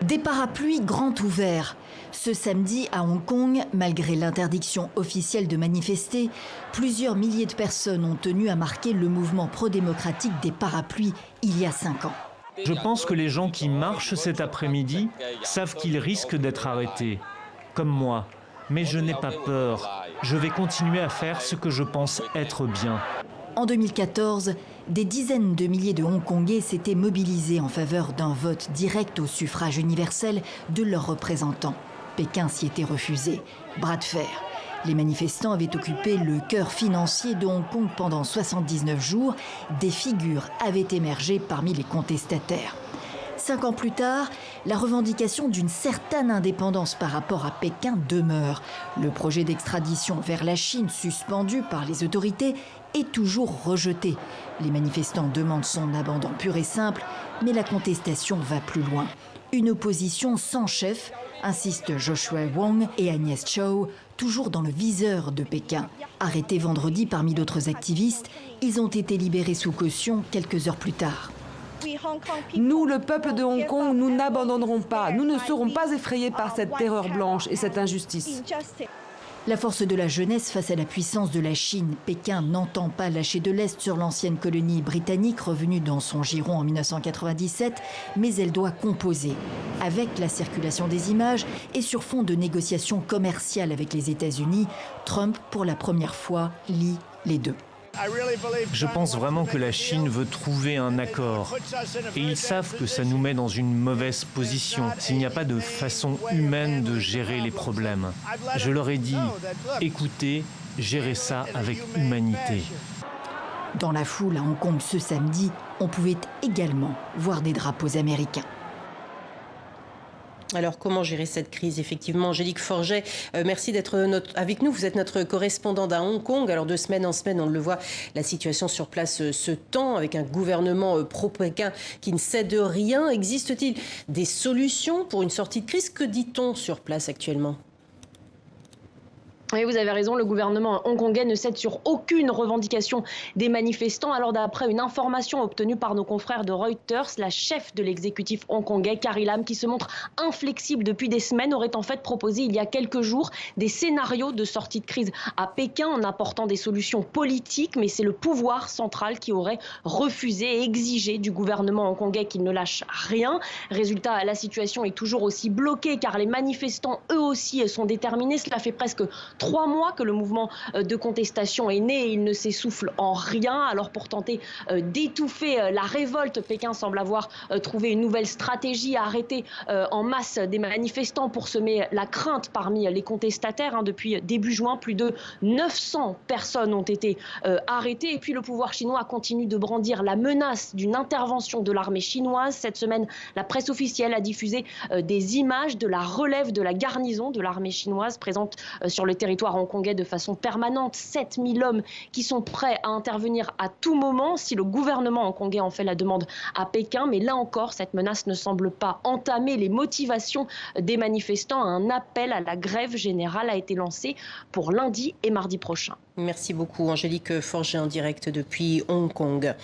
Des parapluies grands ouverts. Ce samedi à Hong Kong, malgré l'interdiction officielle de manifester, plusieurs milliers de personnes ont tenu à marquer le mouvement pro-démocratique des parapluies il y a 5 ans. Je pense que les gens qui marchent cet après-midi savent qu'ils risquent d'être arrêtés, comme moi. Mais je n'ai pas peur. Je vais continuer à faire ce que je pense être bien. En 2014, des dizaines de milliers de Hongkongais s'étaient mobilisés en faveur d'un vote direct au suffrage universel de leurs représentants. Pékin s'y était refusé. Bras de fer. Les manifestants avaient occupé le cœur financier de Hong Kong pendant 79 jours. Des figures avaient émergé parmi les contestataires. 5 ans plus tard, la revendication d'une certaine indépendance par rapport à Pékin demeure. Le projet d'extradition vers la Chine, suspendu par les autorités, est toujours rejeté. Les manifestants demandent son abandon pur et simple, mais la contestation va plus loin. Une opposition sans chef, insistent Joshua Wong et Agnès Chow, toujours dans le viseur de Pékin. Arrêtés vendredi parmi d'autres activistes, ils ont été libérés sous caution quelques heures plus tard. Nous, le peuple de Hong Kong, nous n'abandonnerons pas. Nous ne serons pas effrayés par cette terreur blanche et cette injustice. La force de la jeunesse face à la puissance de la Chine. Pékin n'entend pas lâcher de l'Est sur l'ancienne colonie britannique revenue dans son giron en 1997, mais elle doit composer avec la circulation des images et sur fond de négociations commerciales avec les États-Unis. Trump, pour la première fois, lie les deux. Je pense vraiment que la Chine veut trouver un accord. Et ils savent que ça nous met dans une mauvaise position s'il n'y a pas de façon humaine de gérer les problèmes. Je leur ai dit, écoutez, gérez ça avec humanité. Dans la foule à Hong Kong ce samedi, on pouvait également voir des drapeaux américains. Alors, comment gérer cette crise? Effectivement, Angélique Forget, merci d'être avec nous. Vous êtes notre correspondante à Hong Kong. Alors, de semaine en semaine, on le voit, la situation sur place se tend avec un gouvernement pro-Pékin qui ne cède rien. Existe-t-il des solutions pour une sortie de crise? Que dit-on sur place actuellement? Oui, vous avez raison, le gouvernement hongkongais ne cède sur aucune revendication des manifestants. Alors d'après une information obtenue par nos confrères de Reuters, la chef de l'exécutif hongkongais, Carrie Lam, qui se montre inflexible depuis des semaines, aurait en fait proposé il y a quelques jours des scénarios de sortie de crise à Pékin en apportant des solutions politiques. Mais c'est le pouvoir central qui aurait refusé et exigé du gouvernement hongkongais qu'il ne lâche rien. Résultat, la situation est toujours aussi bloquée car les manifestants, eux aussi, sont déterminés. Cela fait presque 3 mois que le mouvement de contestation est né et il ne s'essouffle en rien. Alors pour tenter d'étouffer la révolte, Pékin semble avoir trouvé une nouvelle stratégie à arrêter en masse des manifestants pour semer la crainte parmi les contestataires. Depuis début juin, plus de 900 personnes ont été arrêtées. Et puis le pouvoir chinois continue de brandir la menace d'une intervention de l'armée chinoise. Cette semaine, la presse officielle a diffusé des images de la relève de la garnison de l'armée chinoise présente sur le territoire hongkongais de façon permanente. 7000 hommes qui sont prêts à intervenir à tout moment si le gouvernement hongkongais en fait la demande à Pékin. Mais là encore, cette menace ne semble pas entamer les motivations des manifestants. Un appel à la grève générale a été lancé pour lundi et mardi prochain. Merci beaucoup, Angélique Forget, en direct depuis Hong Kong.